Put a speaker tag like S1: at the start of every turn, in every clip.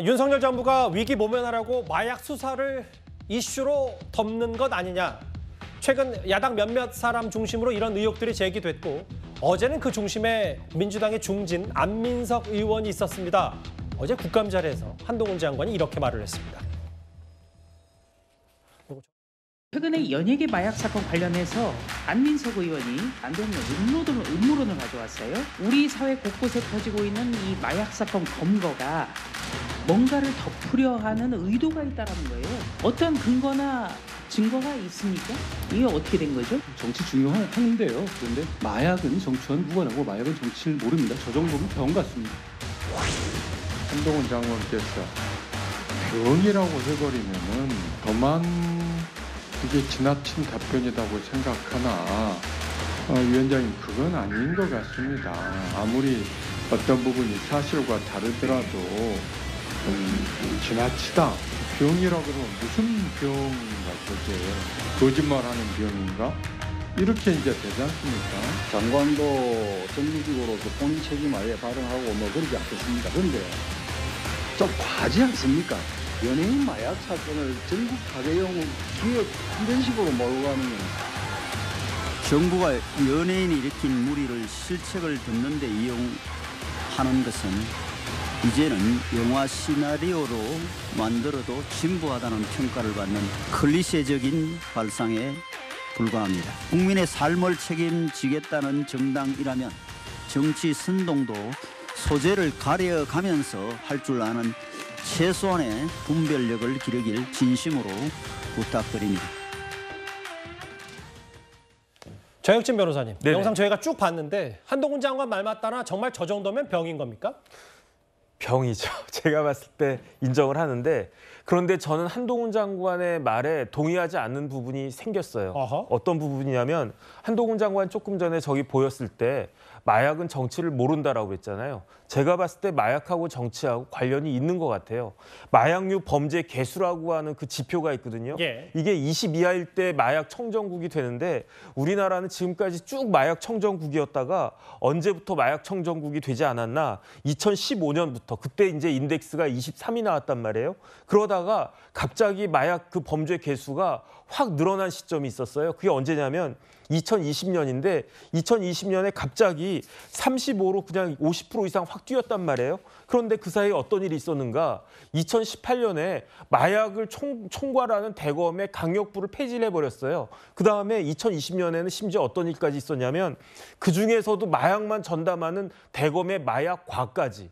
S1: 윤석열 정부가 위기 모면하라고 마약 수사를 이슈로 덮는 것 아니냐. 최근 야당 몇몇 사람 중심으로 이런 의혹들이 제기됐고 어제는 그 중심에 민주당의 중진 안민석 의원이 있었습니다. 어제 국감 자리에서 한동훈 장관이 이렇게 말을 했습니다.
S2: 최근에 연예계 마약 사건 관련해서 안민석 의원이 안동의 음모론을 가져왔어요. 우리 사회 곳곳에 퍼지고 있는 이 마약 사건 검거가 뭔가를 덮으려 하는 의도가 있다는 거예요. 어떤 근거나 증거가 있습니까? 이게 어떻게 된 거죠?
S3: 정치 중요한데요. 그런데 마약은 정치와는 무관하고 마약은 정치를 모릅니다. 저 정도면 병 같습니다.
S4: 한동훈 장관께서 병이라고 해버리면은 더만 이게 지나친 답변이라고 생각하나 위원장님 그건 아닌 것 같습니다. 아무리 어떤 부분이 사실과 다르더라도 지나치다. 병이라고 그러면 무슨 병인가 그게 거짓말하는 병인가 이렇게 이제 되지 않습니까?
S5: 장관도 정무직으로서 본인 책임하에 발언하고 뭐 그러지 않겠습니까? 그런데 좀 과하지 않습니까? 연예인 마약 사건을 전국 파괴용 기획 이런 식으로 몰고 가는 건
S6: 정부가 연예인이 일으킨 무리를 실책을 듣는 데 이용하는 것은 이제는 영화 시나리오로 만들어도 진부하다는 평가를 받는 클리셰적인 발상에 불과합니다. 국민의 삶을 책임지겠다는 정당이라면 정치 선동도 소재를 가려가면서 할 줄 아는 최소한의 분별력을 기르길 진심으로 부탁드립니다.
S1: 정혁진 변호사님,
S7: 네네.
S1: 영상 저희가 쭉 봤는데 한동훈 장관 말 맞다나 정말 저 정도면 병인 겁니까?
S7: 병이죠. 제가 봤을 때 인정을 하는데 그런데 저는 한동훈 장관의 말에 동의하지 않는 부분이 생겼어요.
S1: 어허.
S7: 어떤 부분이냐면 한동훈 장관 조금 전에 저기 보였을 때 마약은 정치를 모른다라고 그랬잖아요. 제가 봤을 때 마약하고 정치하고 관련이 있는 것 같아요. 마약류 범죄 개수라고 하는 그 지표가 있거든요.
S1: 예.
S7: 이게 20 이하일 때 마약 청정국이 되는데 우리나라는 지금까지 쭉 마약 청정국이었다가 언제부터 마약 청정국이 되지 않았나? 2015년부터 그때 이제 인덱스가 23이 나왔단 말이에요. 그러다가 갑자기 마약 그 범죄 개수가 확 늘어난 시점이 있었어요. 그게 언제냐면 2020년인데 2020년에 갑자기 35로 그냥 50% 이상 확 뛰었단 말이에요. 그런데 그 사이에 어떤 일이 있었는가? 2018년에 마약을 총괄하는 대검의 강력부를 폐지를 해버렸어요. 그다음에 2020년에는 심지어 어떤 일까지 있었냐면 그중에서도 마약만 전담하는 대검의 마약과까지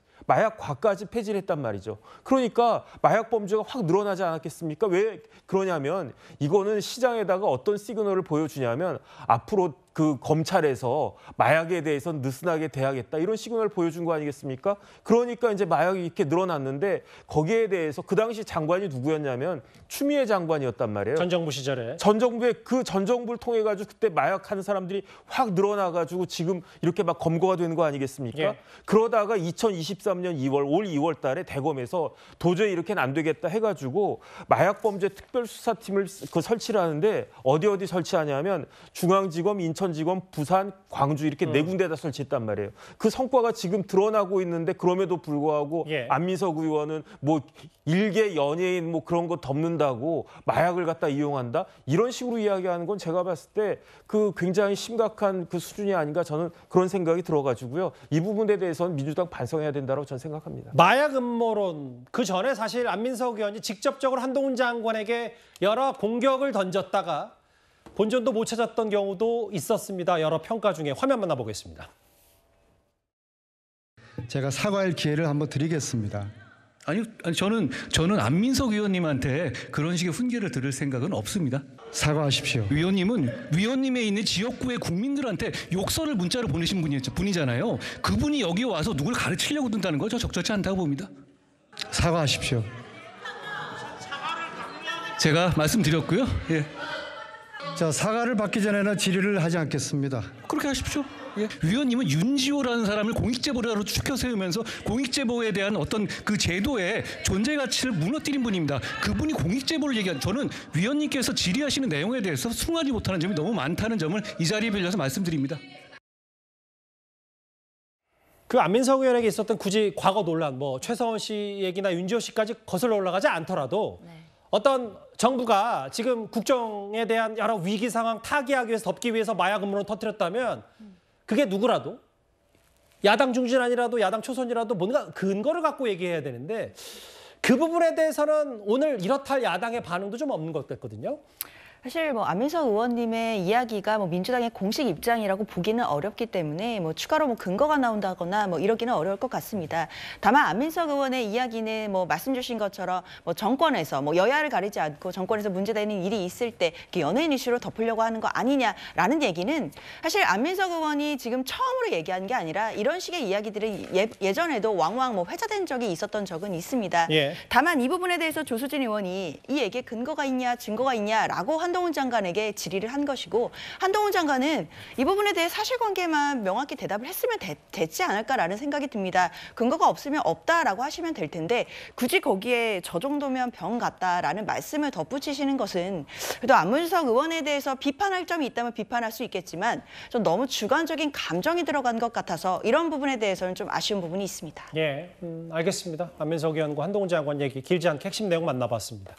S7: 폐지를 했단 말이죠. 그러니까 마약 범죄가 확 늘어나지 않았겠습니까? 왜 그러냐면 이거는 시장에다가 어떤 시그널을 보여주냐면 앞으로 그 검찰에서 마약에 대해서 느슨하게 대하겠다 이런 시그널을 보여준 거 아니겠습니까? 그러니까 이제 마약이 이렇게 늘어났는데 거기에 대해서 그 당시 장관이 누구였냐면 추미애 장관이었단 말이에요.
S1: 전 정부 시절에.
S7: 전 정부를 통해 가지고 그때 마약하는 사람들이 확 늘어나가지고 지금 이렇게 막 검거가 되는 거 아니겠습니까?
S1: 예.
S7: 그러다가 2023년 2월 올 2월 달에 대검에서 도저히 이렇게는 안 되겠다 해가지고 마약범죄 특별수사팀을 설치를 하는데 어디 설치하냐면 중앙지검, 인천지검, 부산, 광주 이렇게 네 군데다 설치했단 말이에요. 그 성과가 지금 드러나고 있는데 그럼에도 불구하고
S1: 예.
S7: 안민석 의원은 뭐 일개 연예인 뭐 그런 거 덮는다고 마약을 갖다 이용한다 이런 식으로 이야기하는 건 제가 봤을 때 그 굉장히 심각한 그 수준이 아닌가 저는 그런 생각이 들어가지고요. 이 부분에 대해서는 민주당 반성해야 된다고 저는 생각합니다.
S1: 마약 음모론, 그 전에 사실 안민석 의원이 직접적으로 한동훈 장관에게 여러 공격을 던졌다가 본전도 못 찾았던 경우도 있었습니다. 여러 평가 중에 화면 만나보겠습니다.
S8: 제가 사과할 기회를 한번 드리겠습니다.
S3: 아니 저는 안민석 의원님한테 그런 식의 훈계를 들을 생각은 없습니다.
S8: 사과하십시오.
S3: 위원님의 있는 지역구의 국민들한테 욕설을 문자로 보내신 분이잖아요. 그분이 여기 와서 누굴 가르치려고 든다는 거 저 적절치 않다고 봅니다.
S8: 사과하십시오.
S3: 제가 말씀드렸고요. 예.
S8: 자, 사과를 받기 전에는 질의를 하지 않겠습니다.
S3: 그렇게 하십시오. 예. 위원님은 윤지호라는 사람을 공익제보자로 추켜 세우면서 공익제보에 대한 어떤 그 제도의 존재 가치를 무너뜨린 분입니다. 그분이 공익제보를 얘기한 저는 위원님께서 질의하시는 내용에 대해서 숭하지 못하는 점이 너무 많다는 점을 이 자리에 빌려서 말씀드립니다.
S1: 그 안민석 의원에게 있었던 굳이 과거 논란, 뭐 최서원 씨 얘기나 윤지호 씨까지 거슬러 올라가지 않더라도 어떤 정부가 지금 국정에 대한 여러 위기 상황 타개하기 위해서 덮기 위해서 마약 음모론 터뜨렸다면 그게 누구라도 야당 중진 아니라도 야당 초선이라도 뭔가 근거를 갖고 얘기해야 되는데 그 부분에 대해서는 오늘 이렇다 할 야당의 반응도 좀 없는 것 같거든요.
S9: 사실 뭐 안민석 의원님의 이야기가 뭐 민주당의 공식 입장이라고 보기는 어렵기 때문에 뭐 추가로 뭐 근거가 나온다거나 뭐 이러기는 어려울 것 같습니다. 다만 안민석 의원의 이야기는 뭐 말씀 주신 것처럼 뭐 정권에서 뭐 여야를 가리지 않고 정권에서 문제되는 일이 있을 때 이렇게 연예인 이슈로 덮으려고 하는 거 아니냐라는 얘기는 사실 안민석 의원이 지금 처음으로 얘기한 게 아니라 이런 식의 이야기들이 예전에도 왕왕 뭐 회자된 적이 있었던 적은 있습니다.
S1: 예.
S9: 다만 이 부분에 대해서 조수진 의원이 이 얘기에 근거가 있냐 증거가 있냐라고 한동훈 장관에게 질의를 한 것이고 한동훈 장관은 이 부분에 대해 사실관계만 명확히 대답을 했으면 됐지 않을까라는 생각이 듭니다. 근거가 없으면 없다라고 하시면 될 텐데 굳이 거기에 저 정도면 병 같다라는 말씀을 덧붙이시는 것은 그래도 안민석 의원에 대해서 비판할 점이 있다면 비판할 수 있겠지만 좀 너무 주관적인 감정이 들어간 것 같아서 이런 부분에 대해서는 좀 아쉬운 부분이 있습니다.
S1: 예, 알겠습니다. 안민석 의원과 한동훈 장관 얘기 길지 않게 핵심 내용 만나봤습니다.